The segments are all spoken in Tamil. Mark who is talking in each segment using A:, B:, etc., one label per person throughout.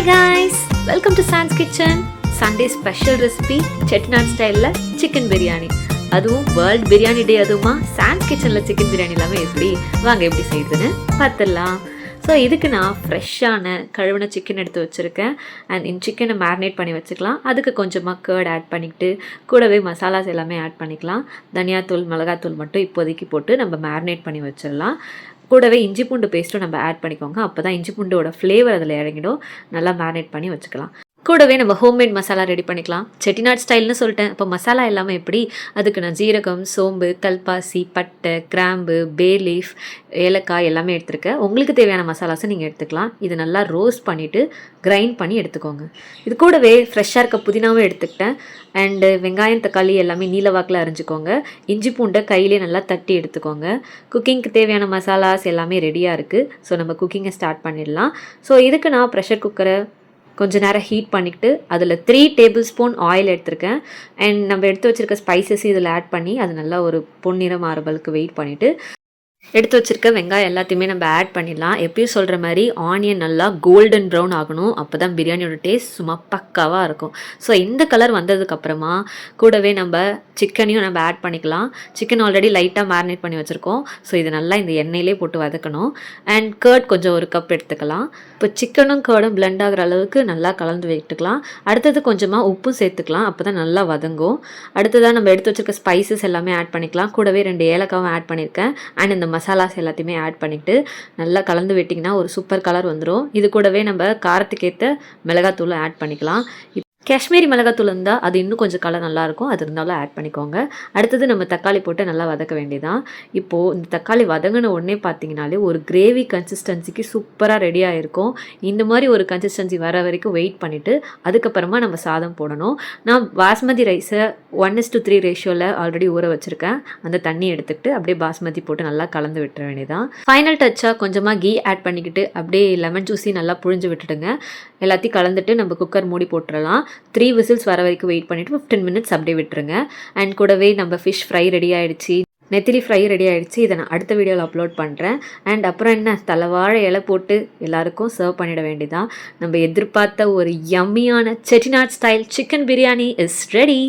A: Hi guys, welcome to Sans Kitchen. Sunday special recipe Chettinad style chicken biryani. அதுவும் வேர்ல்ட் பிரியாணி டே, அதுவுமா சான்ஸ் கிச்சனில் சிக்கன் பிரியாணி இல்லாமல் எப்படி வாங்க எப்படி செய்யுதுன்னு பார்த்துடலாம். ஸோ இதுக்கு நான் ஃப்ரெஷ்ஷான கழுவின சிக்கன் எடுத்து வச்சுருக்கேன். அண்ட் இந்த சிக்கனை மேரினேட் பண்ணி வச்சுக்கலாம். அதுக்கு கொஞ்சமாக கர்ட் ஆட் பண்ணிக்கிட்டு கூடவே மசாலாஸ் எல்லாமே ஆட் பண்ணிக்கலாம். தனியாத்தூள் மிளகாத்தூள் மட்டும் இப்போதைக்கு போட்டு நம்ம மேரினேட் பண்ணி வச்சிடலாம். கூடவே இஞ்சி பூண்டு பேஸ்ட்டும் நம்ம ஆட் பண்ணிக்கோங்க. அப்போ தான் இஞ்சி பூண்டோட ஃப்ளேவர் அதில் இறங்கிடும். நல்லா மேரினேட் பண்ணி வச்சுக்கலாம். கூடவே நம்ம ஹோம்மேட் மசாலா ரெடி பண்ணிக்கலாம். செட்டிநாட் ஸ்டைல்னு சொல்லிட்டேன். இப்போ மசாலா எல்லாமே எப்படி, அதுக்கு நான் ஜீரகம், சோம்பு, கல்பாசி, பட்டை, கிராம்பு, பே லீஃப், ஏலக்காய் எல்லாமே எடுத்துருக்கேன். உங்களுக்கு தேவையான மசாலாஸை நீங்கள் எடுத்துக்கலாம். இது நல்லா ரோஸ்ட் பண்ணிவிட்டு கிரைண்ட் பண்ணி எடுத்துக்கோங்க. இது கூடவே ஃப்ரெஷ்ஷாக இருக்க புதினாவும் எடுத்துக்கிட்டேன். அண்டு வெங்காயம், தக்காளி எல்லாமே நீலவாக்கில் அரிஞ்சிக்கோங்க. இஞ்சி பூண்டை கையிலே நல்லா தட்டி எடுத்துக்கோங்க. குக்கிங்க்கு தேவையான மசாலாஸ் எல்லாமே ரெடியாக இருக்குது. ஸோ நம்ம குக்கிங்கை ஸ்டார்ட் பண்ணிடலாம். ஸோ இதுக்கு நான் ப்ரெஷர் குக்கரை கொஞ்சம் நேரம் ஹீட் பண்ணிக்கிட்டு அதில் 3 டேபிள் ஸ்பூன் ஆயில் எடுத்திருக்கேன். அண்ட் நம்ம எடுத்து வச்சுருக்க ஸ்பைசஸ் இதில் ஆட் பண்ணி அது நல்லா ஒரு பொன்னிறம் ஆறுபலுக்கு வெயிட் பண்ணிவிட்டு எடுத்து வச்சுருக்க வெங்காயம் எல்லாத்தையுமே நம்ம ஆட் பண்ணிடலாம். எப்பயும் சொல்கிற மாதிரி ஆனியன் நல்லா கோல்டன் ப்ரௌன் ஆகணும். அப்போ தான் பிரியாணியோட டேஸ்ட் சும்மா பக்காவாக இருக்கும். ஸோ இந்த கலர் வந்ததுக்கப்புறமா கூடவே நம்ம சிக்கனையும் நம்ம ஆட் பண்ணிக்கலாம். சிக்கன் ஆல்ரெடி லைட்டாக மேரினேட் பண்ணி வச்சுருக்கோம். ஸோ இது நல்லா இந்த எண்ணெயிலே போட்டு வதக்கணும். அண்ட் கர்ட் கொஞ்சம் ஒரு கப் எடுத்துக்கலாம். இப்போ சிக்கனும் கர்டும் பிளெண்ட் ஆகிற அளவுக்கு நல்லா கலந்து விட்டுக்கலாம். அடுத்தது கொஞ்சமாக உப்பும் சேர்த்துக்கலாம். அப்போ தான் நல்லா வதங்கும். அடுத்ததாக நம்ம எடுத்து வச்சுருக்க ஸ்பைசஸ் எல்லாமே ஆட் பண்ணிக்கலாம். கூடவே 2 ஏலக்காவும் ஆட் பண்ணியிருக்கேன். அண்ட் இந்த மசாலாஸ் எல்லாத்தையுமே ஆட் பண்ணிவிட்டு நல்லா கலந்து விட்டிங்கன்னா ஒரு சூப்பர் கலர் வந்துடும். இது கூடவே நம்ம காரத்துக்கு ஏற்ற மிளகாத்தூளை ஆட் பண்ணிக்கலாம். காஷ்மீரி மிளகாத்தூள் இருந்தால் அது இன்னும் கொஞ்சம் கலர் நல்லாயிருக்கும். அது இருந்தாலும் ஆட் பண்ணிக்கோங்க. அடுத்தது நம்ம தக்காளி போட்டு நல்லா வதக்க வேண்டியதான். இப்போது இந்த தக்காளி வதங்கின உடனே பார்த்தீங்கனாலே ஒரு கிரேவி கன்சிஸ்டன்சிக்கு சூப்பராக ரெடியாக இருக்கும். இந்த மாதிரி ஒரு கன்சிஸ்டன்சி வர வரைக்கும் வெயிட் பண்ணிவிட்டு அதுக்கப்புறமா நம்ம சாதம் போடணும். நான் பாஸ்மதி ரைஸை 1:3 ரேஷியோவில் ஆல்ரெடி ஊற வச்சுருக்கேன். அந்த தண்ணி எடுத்துக்கிட்டு அப்படியே பாஸ்மதி போட்டு நல்லா கலந்து விட்டுற வேண்டியதான். ஃபைனல் டச்சாக கொஞ்சமாக கீ ஆட் பண்ணிக்கிட்டு அப்படியே லெமன் ஜூஸி நல்லா புழிஞ்சு விட்டுடுங்க. எல்லாத்தையும் கலந்துட்டு நம்ம குக்கர் மூடி போட்டுடலாம். 3 விசில்ஸ் வர வரைக்கும் வெயிட் பண்ணிவிட்டு 15 மினிட்ஸ் அப்படியே விட்டுருங்க. அண்ட் கூடவே நம்ம ஃபிஷ் ஃப்ரை ரெடி ஆகிடுச்சு, நெத்திலி ஃப்ரை ரெடி ஆகிடுச்சு. இதை நான் அடுத்த வீடியோவில் அப்லோட் பண்ணுறேன். அண்ட் அப்புறம் என்ன, தலைவாழை இலை போட்டு எல்லாருக்கும் சர்வ் பண்ணிட வேண்டியதான். நம்ம எதிர்பார்த்த ஒரு யம்மியான Chettinad style chicken biryani is ready.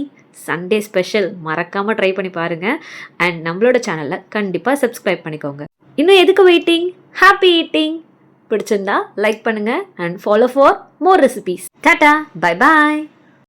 A: Sunday special, மறக்காமல் ட்ரை பண்ணி பாருங்கள். அண்ட் நம்மளோட சேனலில் கண்டிப்பாக சப்ஸ்கிரைப் பண்ணிக்கோங்க. இன்னும் எதுக்கு வெயிட்டிங்? Happy eating. பிடிச்சிருந்தா லைக் பண்ணுங்கள் and follow for more recipes. Tata, bye bye.